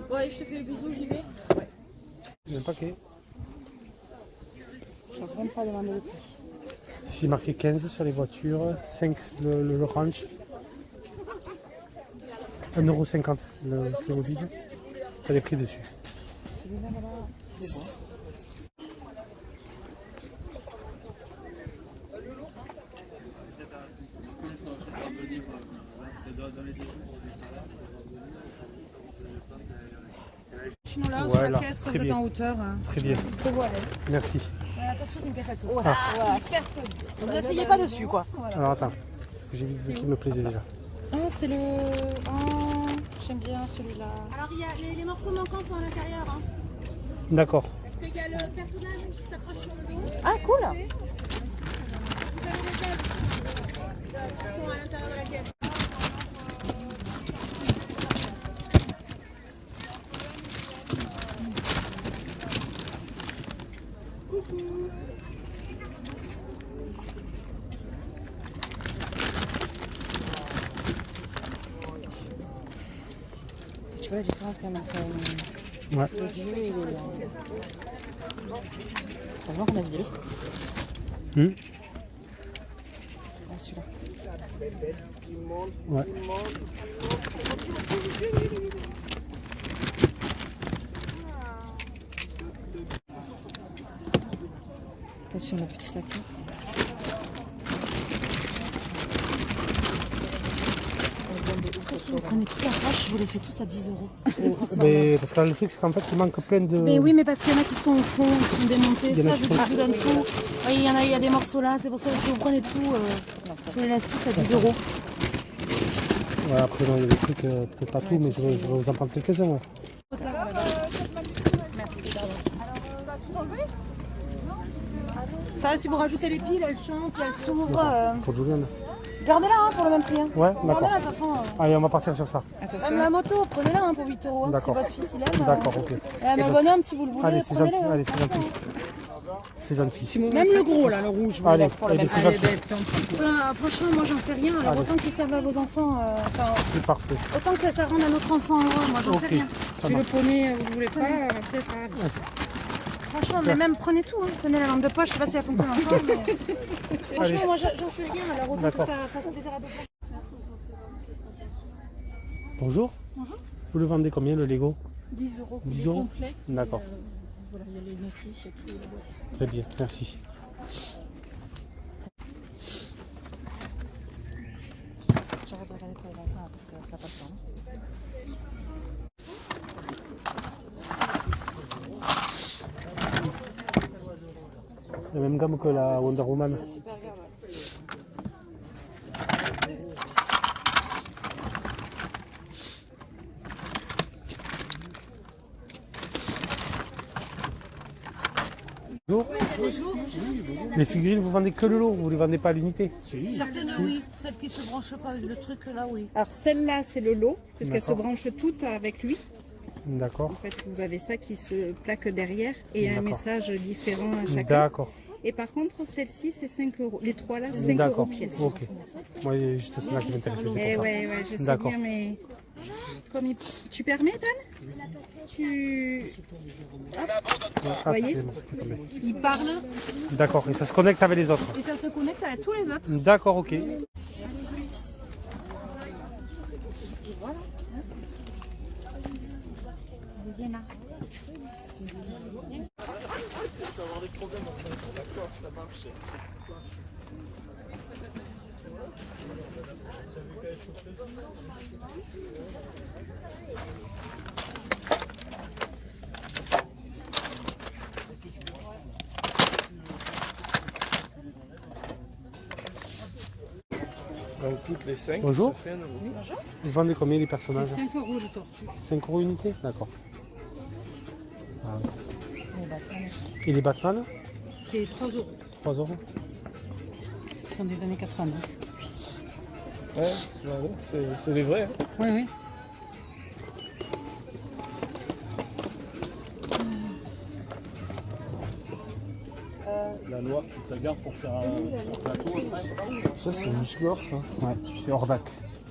Bon allez, je te fais le bisou, j'y vais. Il y a un paquet. Je ne même pas demander le prix. Ici marqué 15 sur les voitures, 5 le ranch. 1,50 € le mobile. Tu as les prix dessus. Celui-là, là-bas, c'est bon. Sinon là, sur la caisse, vous êtes en hauteur. Très bien. Je vois, Merci. attention, c'est une caisse à tout. Ah. Vous n'asseyez pas dessus, quoi. Alors attends, parce que j'ai vu qui me plaisait déjà. Ah, c'est le... Oh, j'aime bien celui-là. Alors il y a les morceaux manquants sont à l'intérieur. Hein. D'accord. Parce qu'il y a le personnage qui s'accroche sur le dos. Ah, cool. Vous avez les ailes qui sont à l'intérieur de la caisse. Tu vois la différence quand même entre le vieux et les... Franchement, qu'on a vidé le Ah, celui-là. Ouais. Attention, le petit sac. Si vous prenez toute la poche, je vous les fais tous à 10 €. Mais parce que le truc c'est qu'en fait il manque plein de... Mais oui, mais parce qu'il y en a qui sont au fond, qui sont démontés. Il y en a Ça, qui je sont- vous donne tout. Oui, il y a des morceaux là, c'est pour ça que si vous prenez tout, je vous les laisse tous à 10 €. Ouais, après non, il y a des trucs, peut-être pas tout, mais je vais vous en prendre quelques-uns. Ouais. Ça, si vous rajoutez les piles, elles chantent, elles s'ouvrent. Pour Juliane. Gardez-la hein, pour le même prix. Hein. Ouais, d'accord. Gardez-la de toute façon. Allez, on va partir sur ça. Même la moto, prenez-la hein, pour 8 €. Hein, si D'accord. votre fils il aime. D'accord, ok. Et le bonhomme, si vous le voulez, Allez, c'est prenez-le. gentil. hein. Allez, c'est gentil. C'est gentil. Même le gros, là, le rouge, je vous le Allez, laisse pour le allez, même c'est prix. gentil. Franchement, moi j'en fais rien. Alors Allez. autant qu'ils servent à vos enfants, C'est parfait. autant que ça rende à notre enfant heureux, moi j'en Ok. fais rien. Ça Si le marche. poney, vous ne voulez pas, ça sera ravi. Franchement, mais même prenez tout. Hein. Prenez la lampe de poche, je sais pas si elle fonctionne encore. Mais... Allez. Franchement, moi j'en fais rien. Alors autant que D'accord. ça fasse plaisir à d'autres. Bonjour. Bonjour. Vous le vendez combien le Lego? 10 €. 10 il est €. complet. D'accord. Voilà, il y a les notices, il y a tout. Les boîtes. Très bien, merci. J'arrête de regarder pour les enfants parce que ça n'a pas de temps. C'est la même gamme que la Wonder Woman. C'est super grave. Bonjour. Bonjour. Les figurines, vous vendez que le lot, vous ne les vendez pas à l'unité? Certaines, oui. Celles qui se branchent pas, le truc là, oui. Alors celle-là, c'est le lot, puisqu'elle se D'accord. branche toutes avec lui. D'accord. En fait, vous avez ça qui se plaque derrière et un D'accord. message différent à chacun. D'accord. Et par contre, celle-ci, c'est 5 €. Les trois là, 5 € D'accord. pièce. Ok. Moi, il y a juste cela qui m'intéressait, c'est Eh pour ça. ouais, je sais D'accord. bien, mais... Comme Tu permets, Dan Tu... Ah, voyez c'est bon, c'est tombé. Il parle D'accord, et ça se connecte avec les autres. et ça se connecte à tous les autres. D'accord, ok. Donc toutes les 5. Bonjour. Ça fait 1 €. Vous vendez combien les personnages? 5 € le tortue. 5 € unité? D'accord. Ah. Les Batman aussi. Et les Batman? C'est 3 €. 3 €. Ce sont des années 90. Ouais, voilà, c'est les vrais. Hein. Oui, oui. La noire, tu te la gardes pour faire un plateau. Ça, c'est Musclor, ça. Ouais, c'est Hordak.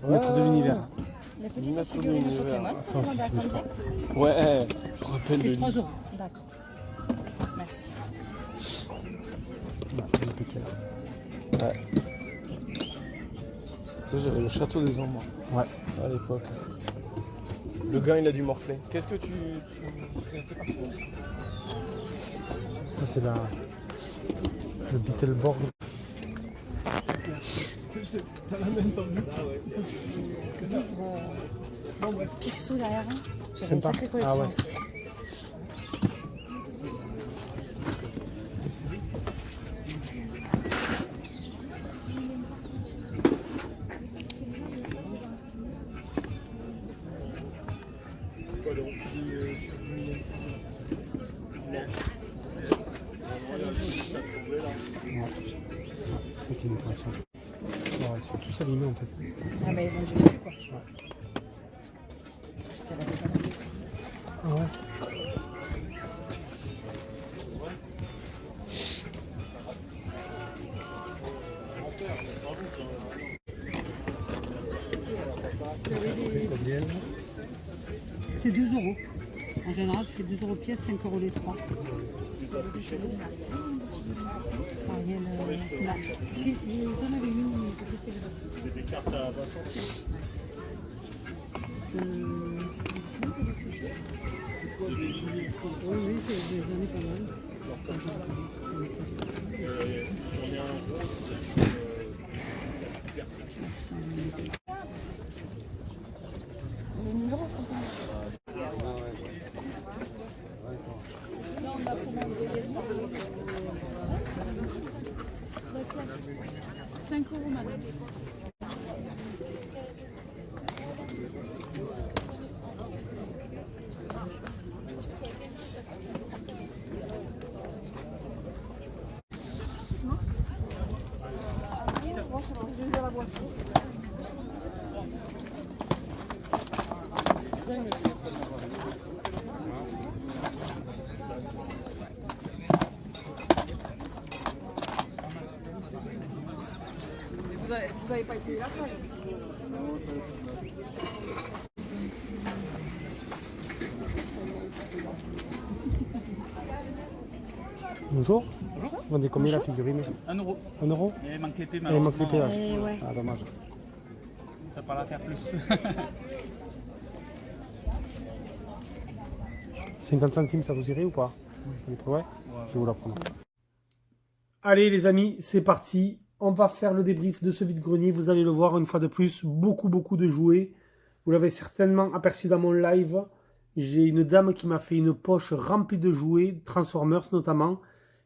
Maître de l'univers. Les petites Notre figurines de univers. Pokémon. Ça aussi, c'est je crois. Ouais, je rappelle C'est le 3 livre. euros. D'accord. Merci. Ouais, il est pété, là. Ça, j'avais le château des ombres Ouais. à l'époque. Le gars, il a dû morfler. Qu'est-ce que tu... T'es parti où? Ça, c'est le Beetleboard. T'as la même tendue. Picsou derrière. Hein. J'avais une Sympa. sacrée collection Ah ouais. aussi. C'est qui est intéressant. Ouais, ils sont tous alignés en fait. Ah bah ils ont du vécu quoi. Parce qu'elle avait pas mal aussi. Ah ouais. C'est 12 euros. En général, je fais 12 euros pièce, 5 euros les 3. Ariel, c'est là. J'en avais une. C'est des cartes à 20 centimes. Oui, j'en ai pas mal. Les numéros sont pas. Vous avez pas essayé la plage? Bonjour. Bonjour. Vous vendez combien la figurine? 1 euro. 1 euro? Il manque l'épée, Elle manque malheureusement. l'épée là. Eh ouais. Ah dommage. On peut pas la faire plus. 50 centimes, ça vous irait ou pas? Ouais. Je vais vous la prendre. Allez les amis, c'est parti. On va faire le débrief de ce vide-grenier. Vous allez le voir une fois de plus, beaucoup de jouets. Vous l'avez certainement aperçu dans mon live. J'ai une dame qui m'a fait une poche remplie de jouets, Transformers notamment.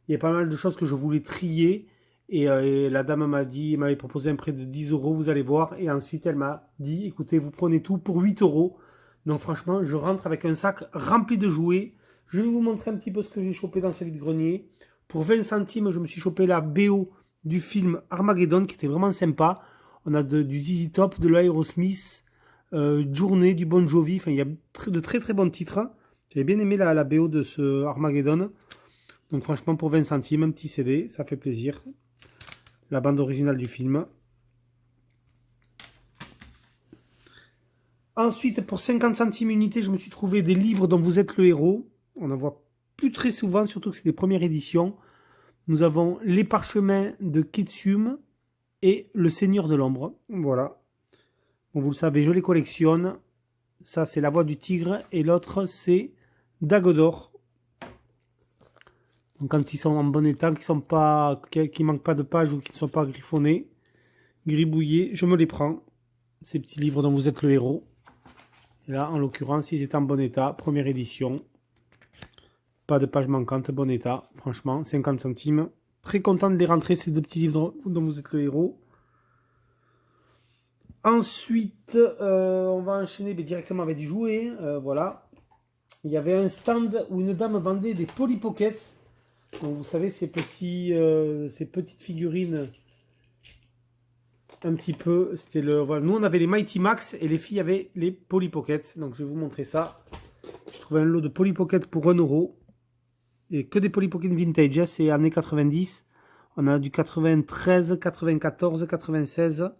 Il y a pas mal de choses que je voulais trier. Et la dame m'avait proposé un prêt de 10 euros, vous allez voir. Et ensuite, elle m'a dit, écoutez, vous prenez tout pour 8 euros. Donc franchement, je rentre avec un sac rempli de jouets. Je vais vous montrer un petit peu ce que j'ai chopé dans ce vide-grenier. Pour 20 centimes, je me suis chopé la BO du film Armageddon, qui était vraiment sympa. On a du ZZ Top, de l'Aerosmith, Journée, du Bon Jovi. Enfin, il y a de très bons titres. J'avais bien aimé la BO de ce Armageddon. Donc franchement, pour 20 centimes, un petit CD, ça fait plaisir. La bande originale du film. Ensuite, pour 50 centimes unité, je me suis trouvé des livres dont vous êtes le héros. On n'en voit plus très souvent, surtout que c'est des premières éditions. Nous avons Les Parchemins de Ketchum et Le Seigneur de l'Ombre. Voilà. Bon, vous le savez, je les collectionne. Ça, c'est La Voix du Tigre. Et l'autre, c'est Dagodor. Donc, quand ils sont en bon état, qu'ils ne manquent pas de pages ou qu'ils ne sont pas griffonnés, gribouillés, je me les prends. Ces petits livres dont vous êtes le héros. Et là, en l'occurrence, ils étaient en bon état. Première édition. Pas de pages manquantes, bon état. Franchement, 50 centimes. Très content de les rentrer, ces deux petits livres dont vous êtes le héros. Ensuite, on va enchaîner directement avec du jouet. Voilà. Il y avait un stand où une dame vendait des Polly Pocket. Donc, vous savez, ces petites figurines. Un petit peu. C'était le. Voilà. Nous, on avait les Mighty Max et les filles avaient les Polly Pocket. Donc, je vais vous montrer ça. Je trouvais un lot de Polly Pocket pour 1 euro. Et que des Polly Pocket vintage, hein, c'est années 90. On a du 93, 94, 96.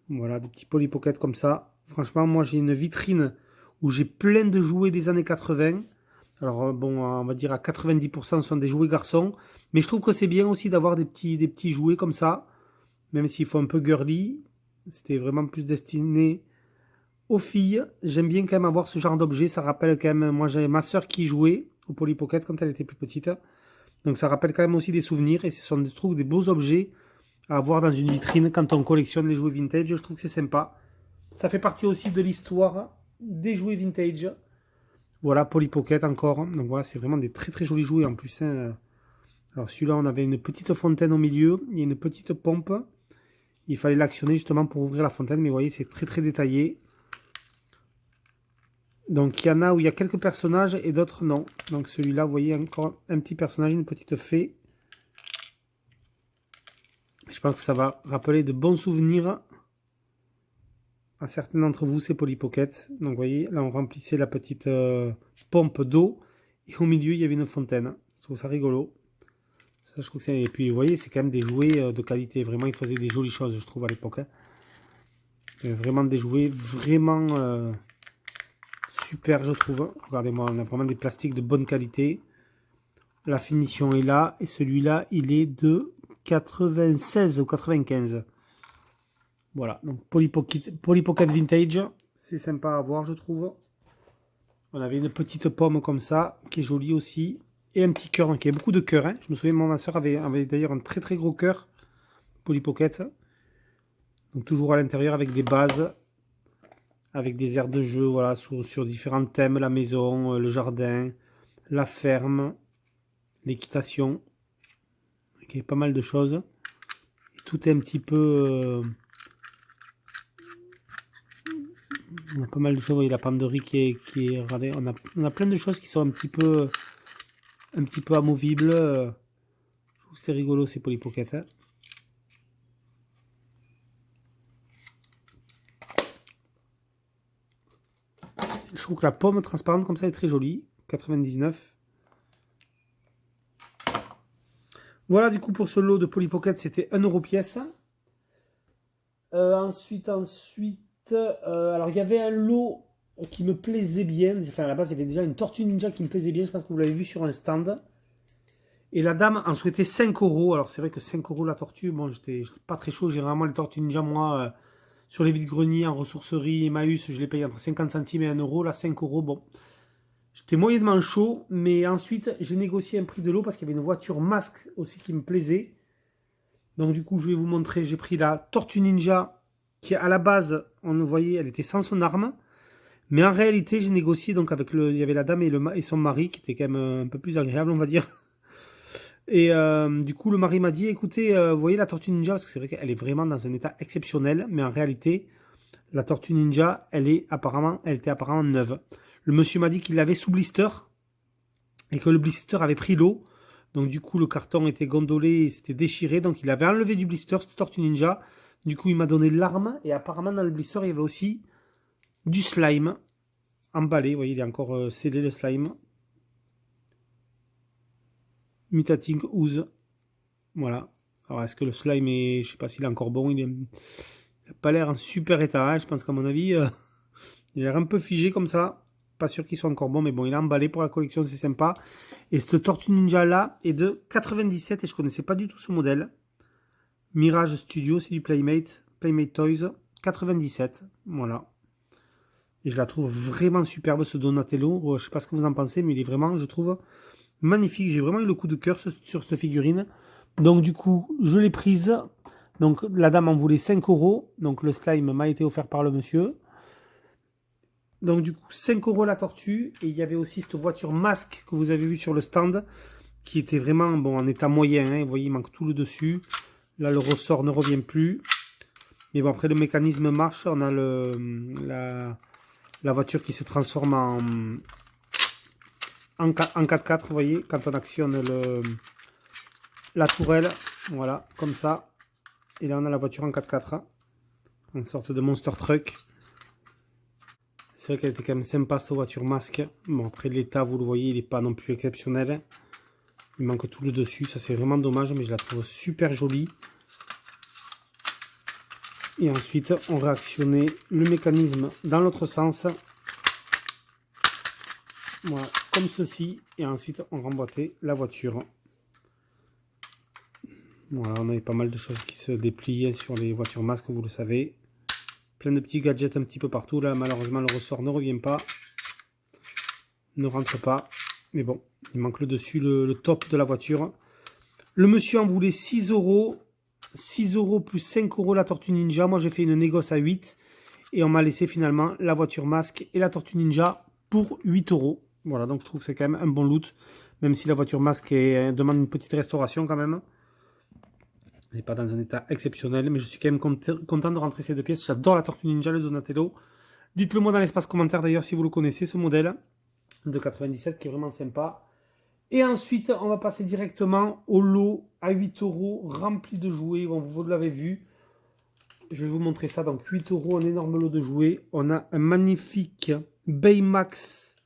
Voilà, des petits Polly Pocket comme ça. Franchement, moi j'ai une vitrine où j'ai plein de jouets des années 80. Alors bon, on va dire à 90% ce sont des jouets garçons. Mais je trouve que c'est bien aussi d'avoir des petits jouets comme ça. Même s'il faut un peu girly. C'était vraiment plus destiné aux filles. J'aime bien quand même avoir ce genre d'objet. Ça rappelle quand même, moi j'avais ma soeur qui jouait au Polly Pocket quand elle était plus petite. Donc ça rappelle quand même aussi des souvenirs. Et ce sont, je trouve, des beaux objets à avoir dans une vitrine quand on collectionne les jouets vintage. Je trouve que c'est sympa. Ça fait partie aussi de l'histoire des jouets vintage. Voilà, Polly Pocket encore. Donc voilà, c'est vraiment des très très jolis jouets en plus. Hein. Alors celui-là, on avait une petite fontaine au milieu. Il y a une petite pompe. Il fallait l'actionner justement pour ouvrir la fontaine. Mais vous voyez, c'est très très détaillé. Donc il y en a où il y a quelques personnages et d'autres non. Donc celui-là, vous voyez, encore un petit personnage, une petite fée. Je pense que ça va rappeler de bons souvenirs à certains d'entre vous, c'est Polly Pocket. Donc vous voyez, là on remplissait la petite pompe d'eau. Et au milieu, il y avait une fontaine. Je trouve ça rigolo. Ça, je trouve que et puis vous voyez, c'est quand même des jouets de qualité. Vraiment, ils faisaient des jolies choses, je trouve, à l'époque. Hein. Vraiment des jouets vraiment super, je trouve. Regardez-moi, on a vraiment des plastiques de bonne qualité. La finition est là. Et celui-là, il est de 96 ou 95. Voilà, donc Polly Pocket Vintage, c'est sympa à voir, je trouve. On avait une petite pomme comme ça, qui est jolie aussi. Et un petit cœur, donc il y a beaucoup de cœurs. Hein. Je me souviens, ma soeur avait d'ailleurs un très très gros cœur, Polly Pocket. Donc toujours à l'intérieur avec des bases, avec des aires de jeu, voilà, sur différents thèmes, la maison, le jardin, la ferme, l'équitation. Il y a pas mal de choses. Et tout est un petit peu... on a pas mal de choses, vous voyez la penderie qui est regardez, on a plein de choses qui sont un petit peu amovibles. Je trouve que c'est rigolo ces Polly Pocket. Hein. Je trouve que la pomme transparente comme ça est très jolie. 99. Voilà du coup pour ce lot de Polly Pocket, c'était 1 € pièce. Ensuite. Alors il y avait un lot qui me plaisait bien. Enfin à la base il y avait déjà une Tortue Ninja qui me plaisait bien. Je pense que vous l'avez vu sur un stand. Et la dame en souhaitait 5 €. Alors c'est vrai que 5 € la tortue. Bon, j'étais pas très chaud. J'ai vraiment les Tortues Ninja moi sur les vides-greniers, en ressourcerie, Emmaüs. Je les paye entre 50 centimes et 1 €. Là 5 €. Bon. J'étais moyennement chaud. Mais ensuite j'ai négocié un prix de lot parce qu'il y avait une voiture masque aussi qui me plaisait. Donc du coup je vais vous montrer. J'ai pris la Tortue Ninja. Qui à la base, on le voyait, elle était sans son arme. Mais en réalité, j'ai négocié donc avec il y avait la dame et son mari, qui était quand même un peu plus agréable, on va dire. Et du coup, le mari m'a dit, écoutez, vous voyez la Tortue Ninja, parce que c'est vrai qu'elle est vraiment dans un état exceptionnel. Mais en réalité, la Tortue Ninja, elle était apparemment neuve. Le monsieur m'a dit qu'il l'avait sous blister. Et que le blister avait pris l'eau. Donc du coup, le carton était gondolé et s'était déchiré. Donc il avait enlevé du blister, cette Tortue Ninja. Du coup, il m'a donné l'arme. Et apparemment, dans le blister, il y avait aussi du slime emballé. Vous voyez, il est encore scellé, le slime. Mutating Ooze. Voilà. Alors, est-ce que le slime est... Je ne sais pas s'il est encore bon. Il n'a pas l'air en super état. Hein. Je pense qu'à mon avis, il a l'air un peu figé comme ça. Pas sûr qu'il soit encore bon. Mais bon, il est emballé pour la collection. C'est sympa. Et cette Tortue Ninja-là est de 97. Et je ne connaissais pas du tout ce modèle. Mirage Studio, c'est du Playmate Toys, 97, voilà. Et je la trouve vraiment superbe, ce Donatello. Je ne sais pas ce que vous en pensez, mais il est vraiment, je trouve, magnifique. J'ai vraiment eu le coup de cœur sur cette figurine. Donc du coup, je l'ai prise. Donc la dame en voulait 5 €. Donc le slime m'a été offert par le monsieur. Donc du coup, 5 € la tortue. Et il y avait aussi cette voiture masque que vous avez vue sur le stand, qui était vraiment bon, en état moyen. Hein. Vous voyez, il manque tout le dessus. Là, le ressort ne revient plus. Mais bon, après, le mécanisme marche. On a la voiture qui se transforme en 4x4, vous voyez, quand on actionne la tourelle. Voilà, comme ça. Et là, on a la voiture en 4x4. Une sorte de monster truck. C'est vrai qu'elle était quand même sympa, cette voiture masque. Bon, après, l'état, vous le voyez, il n'est pas non plus exceptionnel. Il manque tout le dessus, ça c'est vraiment dommage, mais je la trouve super jolie. Et ensuite, on réactionnait le mécanisme dans l'autre sens. Voilà, comme ceci. Et ensuite, on remboîtait la voiture. Voilà, on avait pas mal de choses qui se déplient sur les voitures masques, vous le savez. Plein de petits gadgets un petit peu partout. Là, malheureusement, le ressort ne revient pas. Ne rentre pas. Mais bon, il manque le dessus, le top de la voiture. Le monsieur en voulait 6 €. 6 € plus 5 € la Tortue Ninja. Moi, j'ai fait une négoce à 8. Et on m'a laissé finalement la voiture masque et la Tortue Ninja pour 8 €. Voilà, donc je trouve que c'est quand même un bon loot. Même si la voiture masque demande une petite restauration quand même. Elle n'est pas dans un état exceptionnel. Mais je suis quand même content de rentrer ces deux pièces. J'adore la Tortue Ninja, le Donatello. Dites-le moi dans l'espace commentaire d'ailleurs si vous le connaissez, ce modèle de 97 qui est vraiment sympa. Et ensuite, on va passer directement au lot à 8 € rempli de jouets. Bon, vous l'avez vu. Je vais vous montrer ça. Donc 8 €, un énorme lot de jouets. On a un magnifique Baymax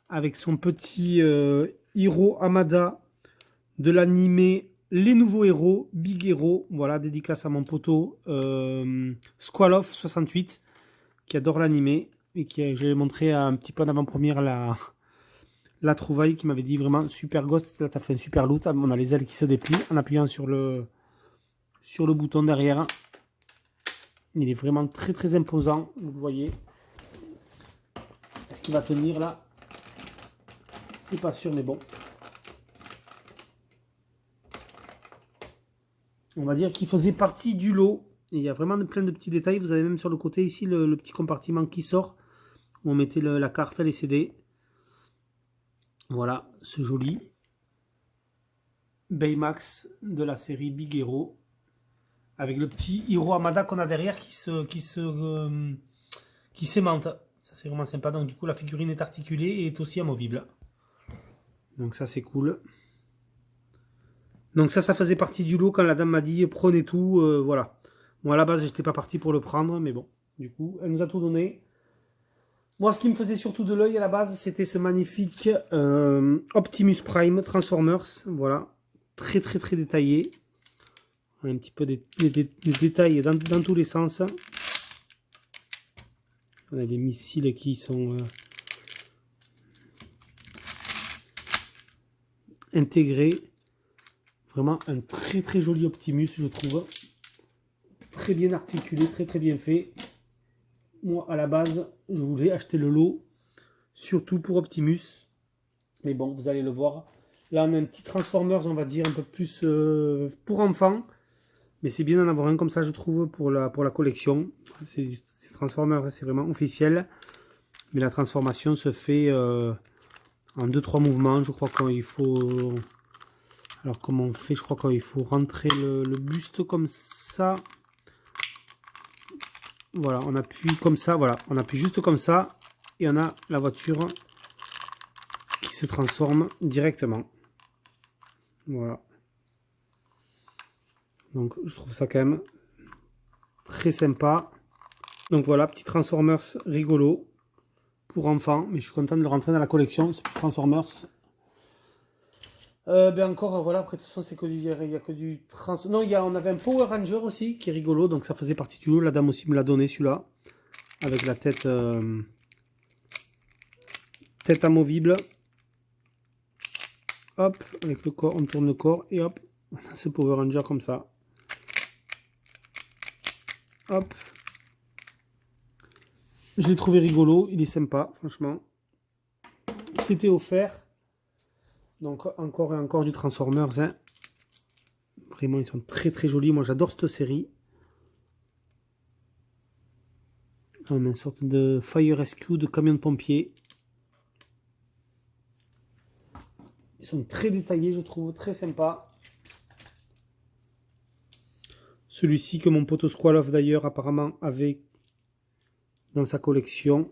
avec son petit Hiro Hamada de l'animé Les Nouveaux Héros, Big Hero. Voilà, dédicace à mon poteau Squaloff 68 qui adore l'animé et qui, je l'ai montré un petit peu en avant-première la trouvaille, qui m'avait dit vraiment super ghost, là tu as fait un super loot. On a les ailes qui se déplient en appuyant sur le bouton derrière. Il est vraiment très très imposant, vous le voyez. Est-ce qu'il va tenir là? C'est pas sûr, mais bon. On va dire qu'il faisait partie du lot. Et il y a vraiment plein de petits détails. Vous avez même sur le côté ici le petit compartiment qui sort, où on mettait la carte, les CD. Voilà, ce joli Baymax de la série Big Hero. Avec le petit Hiro Hamada qu'on a derrière qui s'aimante. Ça c'est vraiment sympa. Donc du coup la figurine est articulée et est aussi amovible. Donc ça c'est cool. Donc ça faisait partie du lot quand la dame m'a dit prenez tout. Voilà. Moi à la base j'étais pas parti pour le prendre. Mais bon, du coup elle nous a tout donné. Moi, ce qui me faisait surtout de l'œil à la base, c'était ce magnifique Optimus Prime Transformers. Voilà, très très très détaillé. Un petit peu des détails dans tous les sens. On a des missiles qui sont intégrés. Vraiment un très très joli Optimus, je trouve. Très bien articulé, très très bien fait. Moi, à la base, je voulais acheter le lot, surtout pour Optimus. Mais bon, vous allez le voir. Là, on a un petit Transformers, on va dire, un peu plus pour enfants. Mais c'est bien d'en avoir un comme ça, je trouve, pour la collection. Ces Transformers, c'est vraiment officiel. Mais la transformation se fait en 2-3 mouvements. Je crois qu'il faut... Alors, comment on fait? Je crois qu'il faut rentrer le buste comme ça. Voilà, on appuie comme ça, voilà, on appuie juste comme ça et on a la voiture qui se transforme directement. Voilà. Donc je trouve ça quand même très sympa. Donc voilà, petit Transformers rigolo pour enfants, mais je suis content de le rentrer dans la collection, ce petit Transformers. Ben encore, voilà, après de toute façon, c'est que il y a que du non, on avait un Power Ranger aussi qui est rigolo, donc ça faisait partie du lot. La dame aussi me l'a donné celui-là, avec la tête tête amovible. Hop, avec le corps, on tourne le corps et hop, on a ce Power Ranger comme ça. Hop, je l'ai trouvé rigolo, il est sympa, franchement. C'était offert. Donc encore et encore du Transformers, hein. Vraiment ils sont très très jolis, moi j'adore cette série. On a une sorte de Fire Rescue de camion de pompier. Ils sont très détaillés, je trouve, très sympa. Celui-ci que mon pote Squaloff d'ailleurs apparemment avait dans sa collection.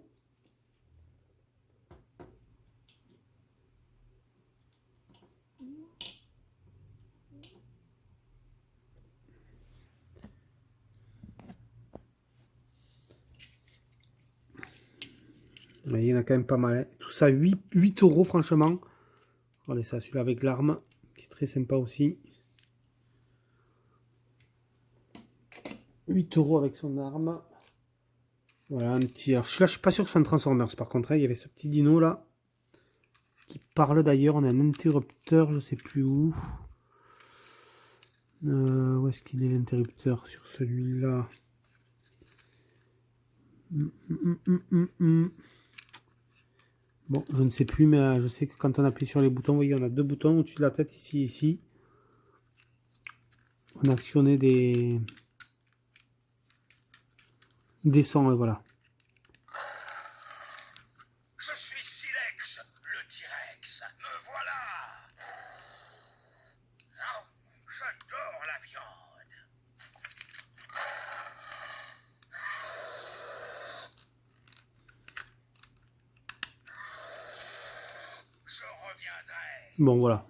Mais il y en a quand même pas mal. Hein. Tout ça, 8 € franchement. Regardez ça, celui-là avec l'arme, qui est très sympa aussi. 8 € avec son arme. Voilà, un petit... Alors, là, je suis pas sûr que ce soit un Transformers. Par contre, il y avait ce petit dino là. Qui parle d'ailleurs. On a un interrupteur, je sais plus où. Où est-ce qu'il est l'interrupteur sur celui-là? Bon, je ne sais plus, mais je sais que quand on appuie sur les boutons, vous voyez, on a 2 boutons au-dessus de la tête, ici et ici. On a actionné des sons, et voilà. Je suis Silex, le T-Rex. Me voilà. Non, j'adore la viande. Je reviendrai. Bon, voilà.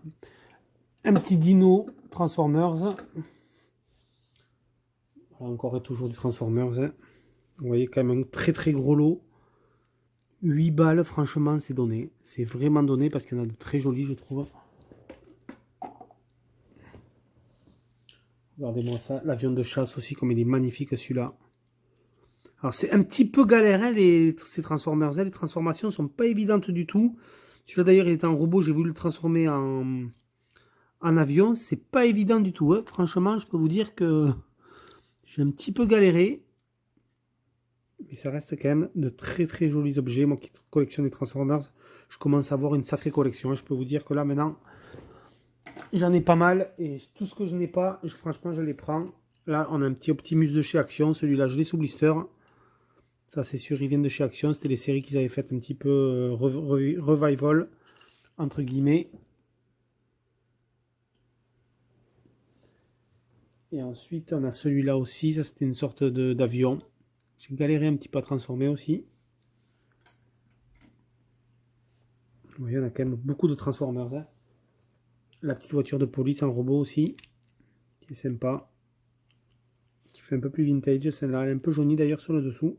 Un petit dino Transformers. Voilà, encore et toujours du Transformers. Hein. Vous voyez quand même un très gros lot. 8 balles, franchement, c'est donné. C'est vraiment donné parce qu'il y en a de très jolis, je trouve. Regardez-moi ça. L'avion de chasse aussi, comme il est magnifique celui-là. Alors, c'est un petit peu galère, hein, ces Transformers. Hein. Les transformations ne sont pas évidentes du tout. Celui-là, d'ailleurs, il est en robot. J'ai voulu le transformer en avion. C'est pas évident du tout. Hein. Franchement, je peux vous dire que j'ai un petit peu galéré. Mais ça reste quand même de très jolis objets. Moi qui collectionne des Transformers, je commence à avoir une sacrée collection. Je peux vous dire que là maintenant, j'en ai pas mal. Et tout ce que je n'ai pas, franchement, je les prends. Là, on a un petit Optimus de chez Action. Celui-là, je l'ai sous blister. Ça, c'est sûr, ils viennent de chez Action. C'était les séries qu'ils avaient faites un petit peu revival, entre guillemets. Et ensuite, on a celui-là aussi. Ça, c'était une sorte d'avion. J'ai galéré un petit peu à transformer aussi. Vous voyez, on a quand même beaucoup de Transformers. Hein. La petite voiture de police en robot aussi. Qui est sympa. Qui fait un peu plus vintage. Celle-là, elle est un peu jaunie d'ailleurs sur le dessous.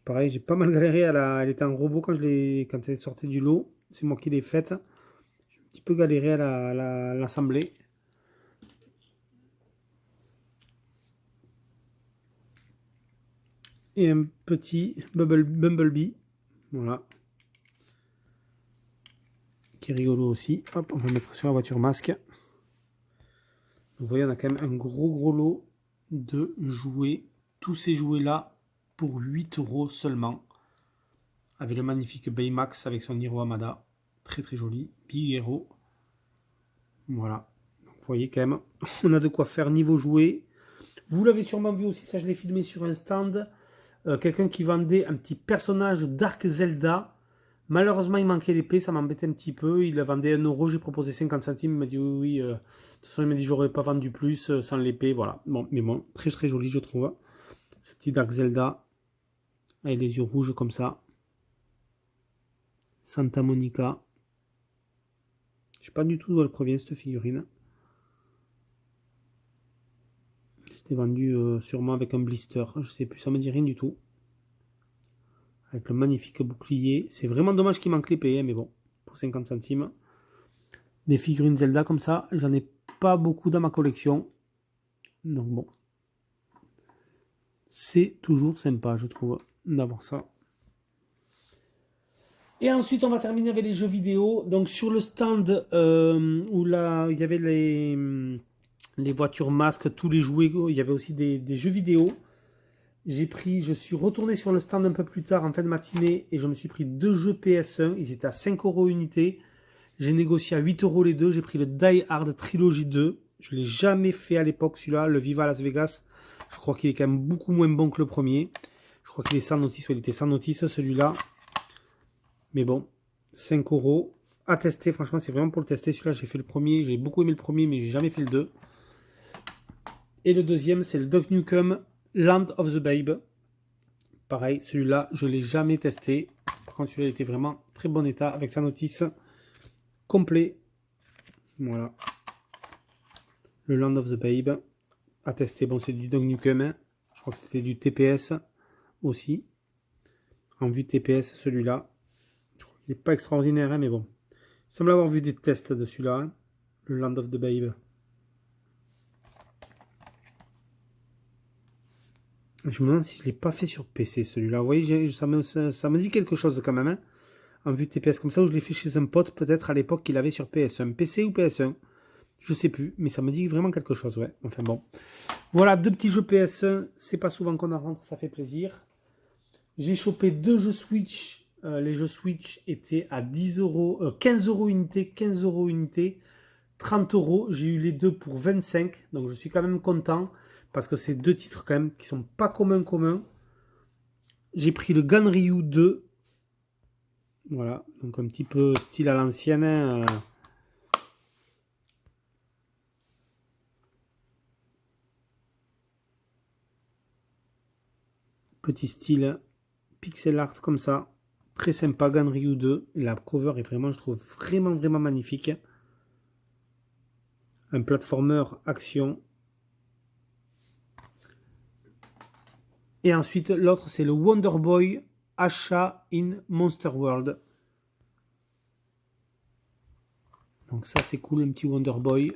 Pareil, j'ai pas mal galéré. Elle était en robot quand elle sortait du lot. C'est moi qui l'ai faite. J'ai un petit peu galéré à l'assembler. Et un petit Bumblebee. Voilà. Qui est rigolo aussi. Hop, on va mettre sur la voiture masque. Vous voyez, on a quand même un gros lot de jouets. Tous ces jouets-là pour 8 € seulement. Avec le magnifique Baymax avec son Hiro Hamada. Très joli. Big Hero. Voilà. Donc, vous voyez quand même, on a de quoi faire niveau jouets. Vous l'avez sûrement vu aussi, ça je l'ai filmé sur un stand. Quelqu'un qui vendait un petit personnage Dark Zelda. Malheureusement, il manquait l'épée, ça m'embêtait un petit peu. Il vendait 1 €, j'ai proposé 50 centimes. Il m'a dit oui. De toute façon, il m'a dit j'aurais pas vendu plus sans l'épée. Voilà. Bon, mais bon, très joli, je trouve. Ce petit Dark Zelda. Avec les yeux rouges comme ça. Santa Monica. Je sais pas du tout d'où elle provient cette figurine. C'était vendu sûrement avec un blister. Je sais plus, ça me dit rien du tout. Avec le magnifique bouclier. C'est vraiment dommage qu'il manque l'épée, hein, mais bon, pour 50 centimes. Des figurines Zelda comme ça, j'en ai pas beaucoup dans ma collection. Donc bon. C'est toujours sympa, je trouve, d'avoir ça. Et ensuite, on va terminer avec les jeux vidéo. Donc sur le stand où là, il y avait les voitures masques, tous les jouets, il y avait aussi des jeux vidéo. Je suis retourné sur le stand un peu plus tard en fin de matinée et je me suis pris 2 jeux PS1. Ils étaient à 5 € unité. J'ai négocié à 8 € les deux. J'ai pris le Die Hard Trilogy 2. Je ne l'ai jamais fait à l'époque celui-là, le Viva Las Vegas. Je crois qu'il est quand même beaucoup moins bon que le premier. Je crois qu'il est sans notice, il était sans notice celui-là. Mais bon, 5 € à tester. Franchement, c'est vraiment pour le tester. Celui-là, j'ai fait le premier. J'ai beaucoup aimé le premier, mais j'ai jamais fait le 2. Et le deuxième, c'est le Duke Nukem Land of the Babe. Pareil, celui-là, je ne l'ai jamais testé. Par contre, celui-là était vraiment très bon état avec sa notice complet. Voilà. Le Land of the Babe à tester. Bon, c'est du Duke Nukem. Hein. Je crois que c'était du TPS aussi. En vue de TPS, celui-là. Je crois qu'il n'est pas extraordinaire, hein, mais bon. Il semble avoir vu des tests de celui-là. Hein. Le Land of the Babe. Je me demande si je ne l'ai pas fait sur PC celui-là. Vous voyez, ça me dit quelque chose quand même. Hein, en vue TPS comme ça, où je l'ai fait chez un pote, peut-être à l'époque qu'il avait sur PS1. PC ou PS1, je sais plus, mais ça me dit vraiment quelque chose, ouais. Enfin bon. Voilà, 2 petits jeux PS1, c'est pas souvent qu'on en rentre, ça fait plaisir. J'ai chopé 2 jeux Switch. Les jeux Switch étaient à 10 euros, 15 euros unité, 15 euros unité, 30 euros. J'ai eu les deux pour 25, donc je suis quand même content. Parce que c'est 2 titres quand même qui sont pas communs. J'ai pris le Ganryu 2. Voilà, donc un petit peu style à l'ancienne. Hein. Petit style pixel art comme ça. Très sympa, Ganryu 2. La cover est vraiment, je trouve, vraiment magnifique. Un platformer action. Et ensuite, l'autre, c'est le Wonder Boy Asha in Monster World. Donc ça, c'est cool, un petit Wonder Boy.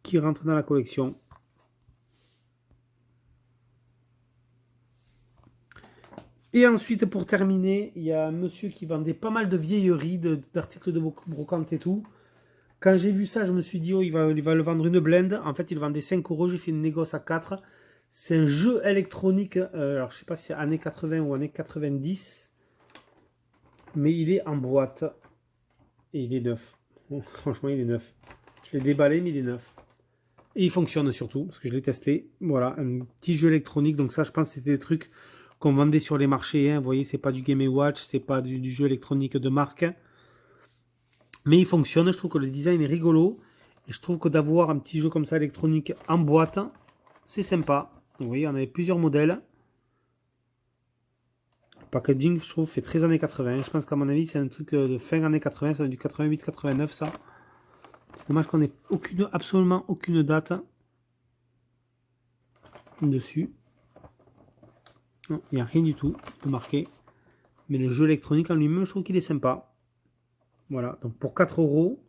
Qui rentre dans la collection. Et ensuite, pour terminer, il y a un monsieur qui vendait pas mal de vieilleries, d'articles de brocante et tout. Quand j'ai vu ça, je me suis dit, oh, il va le vendre une blinde. En fait, il vendait 5 euros. J'ai fait une négoce à 4. C'est un jeu électronique. Alors, je sais pas si c'est années 80 ou années 90. Mais il est en boîte. Et il est neuf. Franchement, il est neuf. Je l'ai déballé, mais il est neuf. Et il fonctionne surtout, parce que je l'ai testé. Voilà, un petit jeu électronique. Donc ça, je pense que c'était des trucs qu'on vendait sur les marchés. Hein. Vous voyez, c'est pas du Game & Watch. C'est pas du jeu électronique de marque. Mais il fonctionne, je trouve que le design est rigolo. Et je trouve que d'avoir un petit jeu comme ça électronique en boîte, c'est sympa. Vous voyez, on avait plusieurs modèles. Le packaging, je trouve, fait très années 80. Je pense qu'à mon avis, c'est un truc de fin années 80. C'est du 88-89, ça. C'est dommage qu'on ait absolument aucune date dessus. Non, il n'y a rien du tout de marqué. Mais le jeu électronique en lui-même, je trouve qu'il est sympa. Voilà, donc pour 4 euros,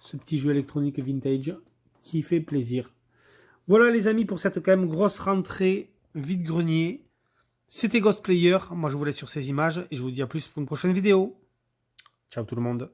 ce petit jeu électronique vintage qui fait plaisir. Voilà les amis pour cette quand même grosse rentrée vide-grenier. C'était Ghostplayer, moi je vous laisse sur ces images et je vous dis à plus pour une prochaine vidéo. Ciao tout le monde.